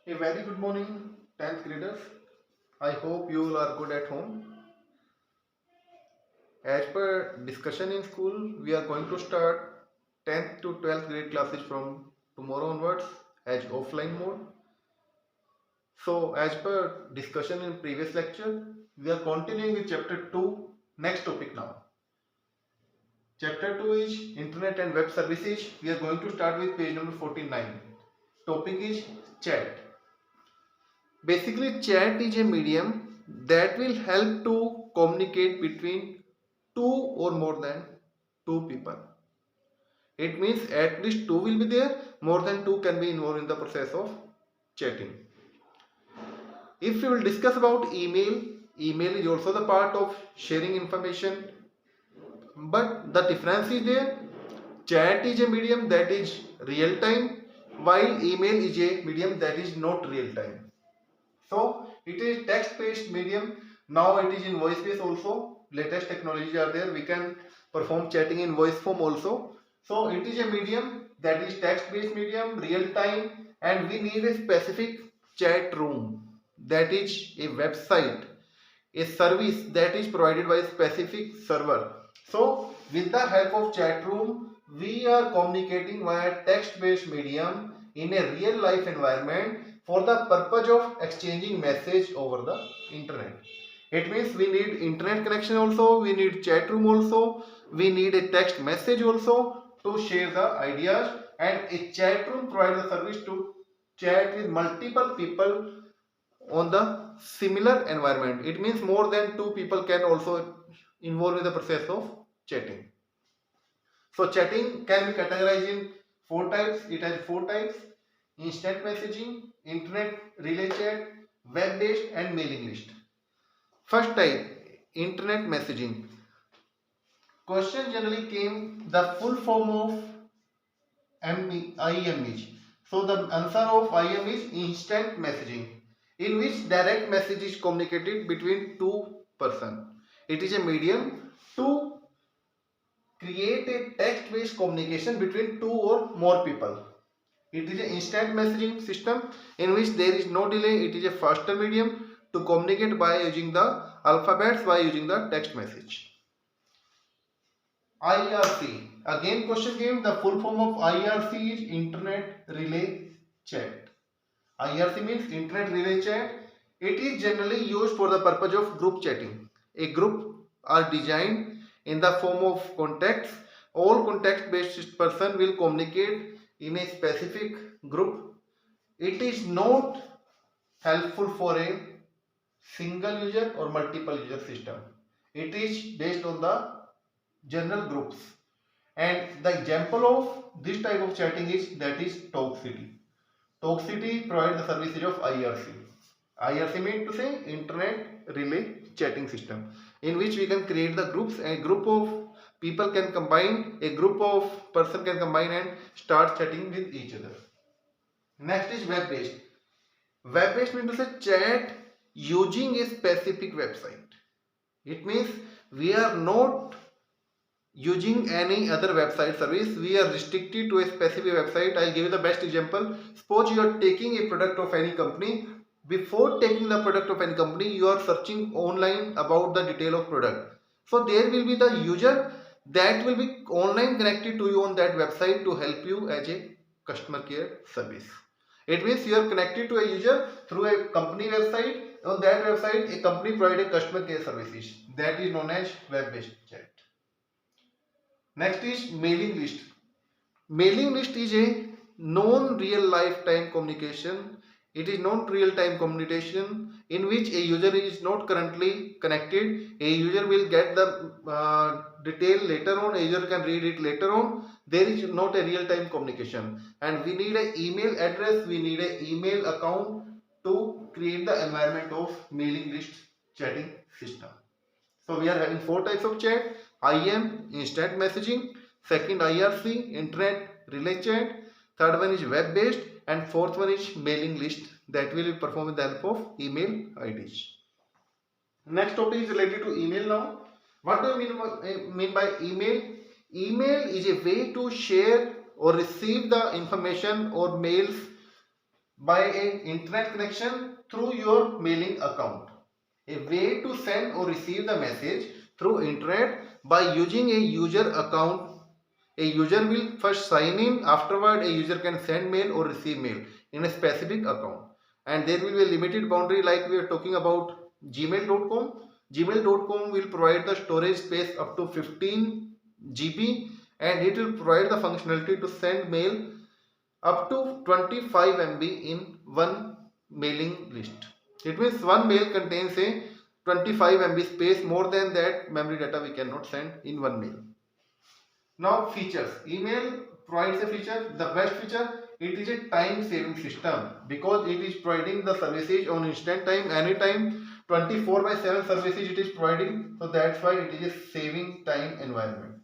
A very good morning, 10th graders. I hope you all are good at home. As per discussion in school, we are going to start 10th to 12th grade classes from tomorrow onwards as offline mode. So, as per discussion in previous lecture, we are continuing with chapter 2, next topic now. Chapter 2 is Internet and Web Services. We are going to start with page number 49. Topic is chat. Basically, chat is a medium that will help to communicate between two or more than two people. It means at least two will be there, more than two can be involved in the process of chatting. If we will discuss about email, email is also the part of sharing information, but the difference is there. Chat is a medium that is real time, while email is a medium that is not real time. So it is text based medium. Now it is in voice based also. Latest technologies are there. We can perform chatting in voice form also. So it is a medium that is text based medium, real time, and we need a specific chat room, that is a website, a service that is provided by a specific server. So with the help of chat room, we are communicating via text based medium in a real life environment for the purpose of exchanging message over the internet. It means we need internet connection also, we need chat room also, we need a text message also to share the ideas, and a chat room provides the service to chat with multiple people on the similar environment. It means more than two people can also involve in the process of chatting. So chatting can be categorized in four types. It has four types: instant messaging, internet relay chat, web based, and mailing list. First type, internet messaging. Question generally came the full form of IM is. So the answer of IM is instant messaging, in which direct message is communicated between two persons. It is a medium to create a text-based communication between two or more people. It is an instant messaging system in which there is no delay. It is a faster medium to communicate by using the alphabets, by using the text message. IRC. Again question came, the full form of IRC is Internet Relay Chat. IRC means Internet Relay Chat. It is generally used for the purpose of group chatting. A group are designed in the form of contacts. All contact based person will communicate in a specific group. It is not helpful for a single user or multiple user system. It is based on the general groups. And the example of this type of chatting is that is Talkcity. Talkcity provides the services of IRC. IRC means to say Internet Relay Chatting System, in which we can create the groups. A group of people can combine, a group of person can combine and start chatting with each other. Next is web based. Web based means to say chat using a specific website. It means we are not using any other website service, we are restricted to a specific website. I'll give you the best example. Suppose you are taking a product of any company. Before taking the product of any company, you are searching online about the detail of product. So there will be the user that will be online connected to you on that website to help you as a customer care service. It means you are connected to a user through a company website. On that website, a company provides customer care services. That is known as web-based chat. Next is mailing list. Mailing list is a non-real lifetime communication. It is not real-time communication in which a user is not currently connected. A user will get the detail later on. A user can read it later on. There is not a real-time communication, and we need an email address. We need an email account to create the environment of mailing list chatting system. So we are having four types of chat: IM, instant messaging; second, IRC, internet relay chat; third one is web based; and fourth one is mailing list that will be performed with the help of email IDs. Next topic is related to email now. What do you mean by email? Email is a way to share or receive the information or mails by a internet connection through your mailing account. A way to send or receive the message through internet by using a user account. A user will first sign in, afterward a user can send mail or receive mail in a specific account, and there will be a limited boundary like we are talking about gmail.com. Gmail.com will provide the storage space up to 15 GB, and it will provide the functionality to send mail up to 25 MB in one mailing list. It means one mail contains a 25 MB space. More than that memory data we cannot send in one mail. Now features. Email provides a feature. The best feature, it is a time saving system because it is providing the services on instant time, anytime, 24/7 services it is providing. So that's why it is a saving time environment.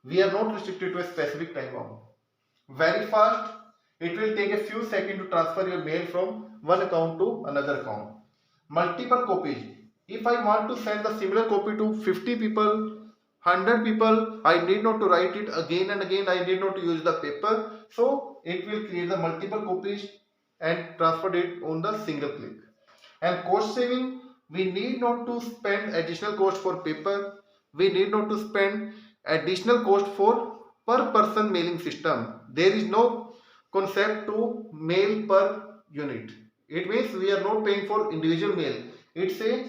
We are not restricted to a specific time bound. Very fast. It will take a few seconds to transfer your mail from one account to another account. Multiple copies. If I want to send the similar copy to 50 people, 100 people, I need not to write it again and again. I need not to use the paper. So it will create the multiple copies and transfer it on the single click. And cost saving, we need not to spend additional cost for paper. We need not to spend additional cost for per person mailing system. There is no concept to mail per unit. It means we are not paying for individual mail. It's a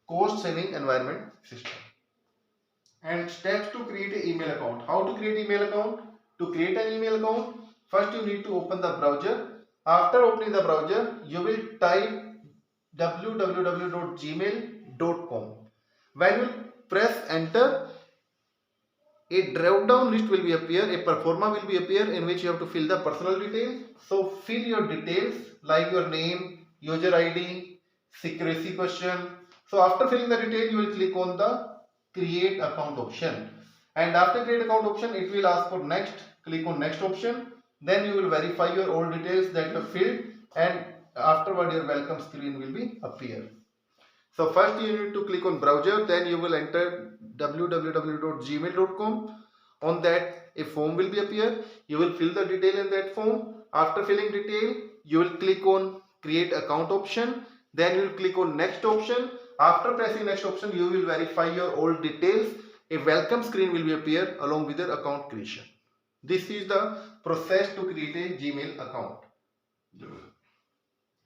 cost saving environment system. And steps to create an email account. How to create email account? To create an email account, first you need to open the browser. After opening the browser, you will type www.gmail.com. When you press enter, a drop down list will be appear, a performa will be appear in which you have to fill the personal details. So fill your details like your name, user ID, secrecy question. So after filling the detail, you will click on the create account option, and after create account option it will ask for next. Click on next option, then you will verify your all details that you have filled, and afterward your welcome screen will be appear. So first you need to click on browser, then you will enter www.gmail.com. on that a form will be appear. You will fill the detail in that form. After filling detail, you will click on create account option, then you will click on next option. After pressing next option, you will verify your all details. A welcome screen will be appear along with your account creation. This is the process to create a Gmail account.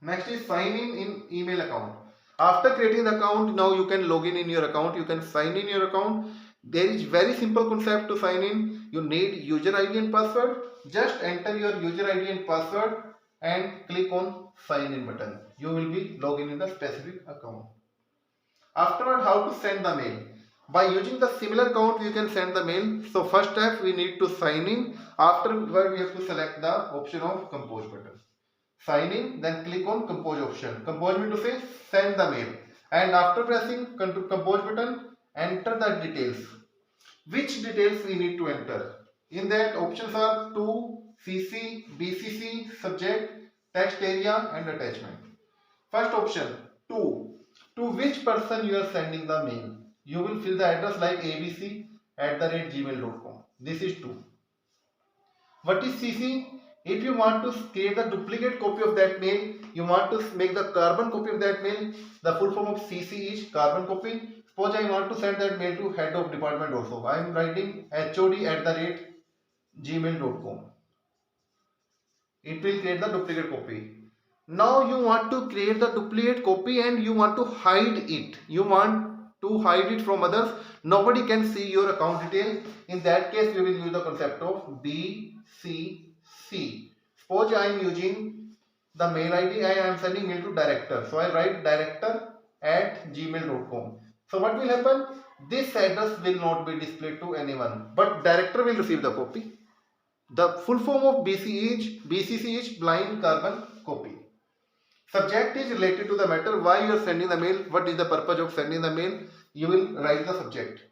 Next is sign in email account. After creating the account, now you can log in your account. You can sign in your account. There is very simple concept to sign in. You need user ID and password. Just enter your user ID and password and click on sign in button. You will be logging in the specific account. Afterward, how to send the mail? By using the similar account, you can send the mail. So first step, we need to sign in. Afterward, we have to select the option of compose button. Sign in, then click on compose option. Compose means to say send the mail. And after pressing compose button, enter the details. Which details we need to enter? In that, options are to, CC, BCC, subject, text area and attachment. First option, to which person you are sending the mail. You will fill the address like abc@gmail.com. This is to. What is CC? If you want to create the duplicate copy of that mail, you want to make the carbon copy of that mail, the full form of CC is carbon copy. Suppose I want to send that mail to head of department also. I am writing hod@gmail.com. It will create the duplicate copy. Now you want to create the duplicate copy and you want to hide it. You want to hide it from others. Nobody can see your account detail. In that case, we will use the concept of BCC. Suppose I am using the mail ID. I am sending mail to director. So I write director@gmail.com. So what will happen? This address will not be displayed to anyone, but director will receive the copy. The full form of BCC is blind carbon copy. Subject is related to the matter, why you are sending the mail, what is the purpose of sending the mail. You will write the subject.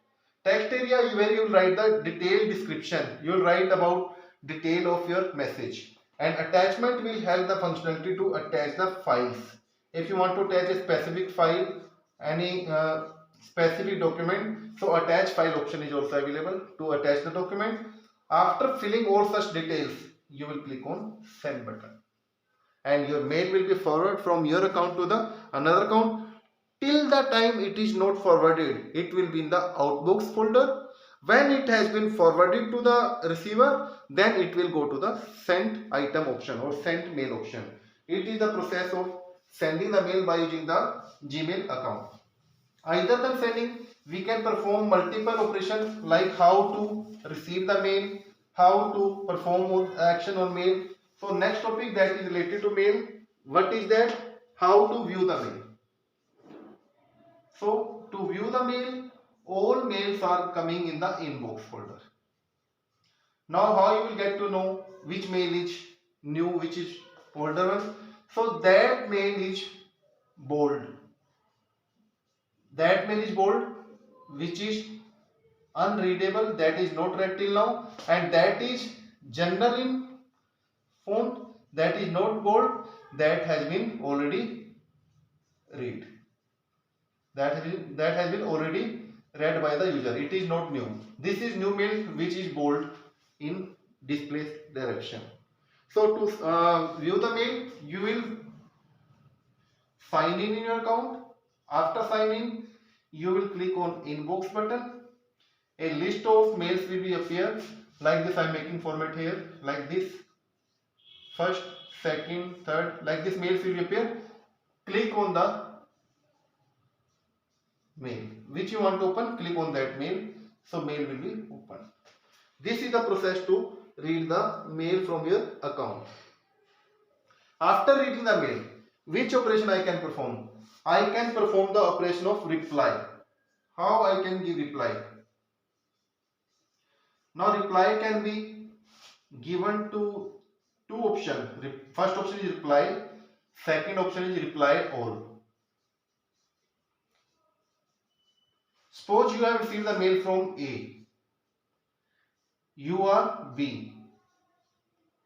Text area is where you will write the detailed description. You will write about detail of your message. And attachment will help the functionality to attach the files. If you want to attach a specific file, any specific document, so attach file option is also available to attach the document. After filling all such details, you will click on send button. and your mail will be forwarded from your account to the another account. Till the time it is not forwarded, it will be in the outbox folder. When it has been forwarded to the receiver, then it will go to the sent item option or sent mail option. It is the process of sending the mail by using the Gmail account. Either than sending, we can perform multiple operations like how to receive the mail, how to perform action on mail. So next topic that is related to mail, what is that? How to view the mail. So to view the mail, all mails are coming in the inbox folder. Now how you will get to know which mail is new, which is older one? So that mail is bold. That mail is bold, which is unreadable, that is not read till now, and that is general in font, that is not bold, that has been already read. That has been already read by the user. It is not new. This is new mail which is bold in display direction. So to view the mail, you will sign in your account. After signing, you will click on inbox button. A list of mails will be appear like this. I am making format here like this. First, second, third, like this mails will appear. Click on the mail which you want to open, click on that mail, so mail will be open. This is the process to read the mail from your account. After reading the mail, which operation I can perform? I can perform the operation of reply. How I can give reply? Now reply can be given to two options. First option is reply, second option is reply all. Suppose you have received the mail from A. You are B.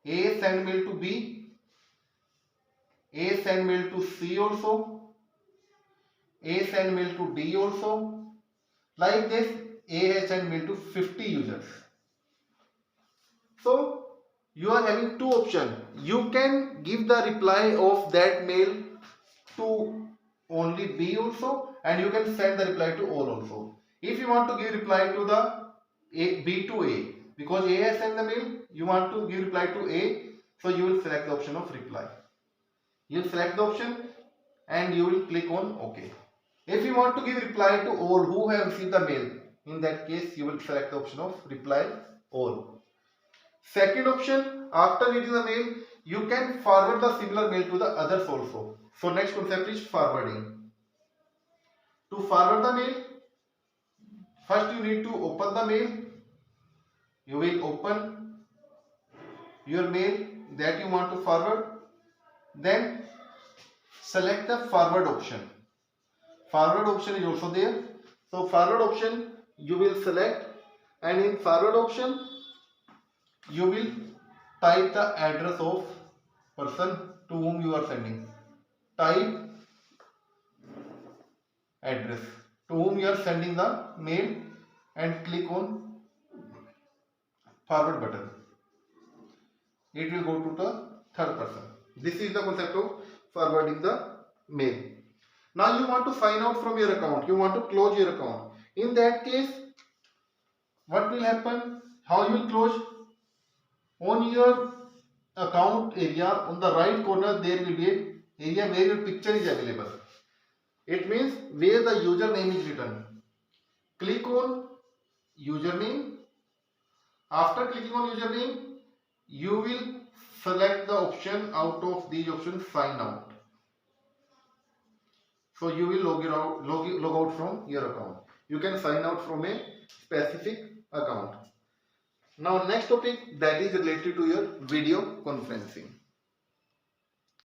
A send mail to B. A send mail to C also. A send mail to D also. Like this, A has sent mail to 50 users. So you are having two options. You can give the reply of that mail to only B also, and you can send the reply to all also. If you want to give reply to the B to A, because A has sent the mail, you want to give reply to A, so you will select the option of reply. You will select the option and you will click on OK. If you want to give reply to all who have received the mail, in that case you will select the option of reply all. Second option, after reading the mail, you can forward the similar mail to the others also. So next concept is forwarding. To forward the mail, first you need to open the mail. You will open your mail that you want to forward. Then select the forward option. Forward option is also there. So forward option you will select, and in forward option you will type the address of person to whom you are sending. Type address to whom you are sending the mail and click on forward button. It will go to the third person. This is the concept of forwarding the mail. Now you want to sign out from your account. You want to close your account. In that case, what will happen? How you will close? On your account area, on the right corner, there will be an area where your picture is available. It means where the username is written. Click on username. After clicking on username, you will select the option out of these options, sign out. So you will log out from your account. You can sign out from a specific account. Now next topic, that is related to your video conferencing.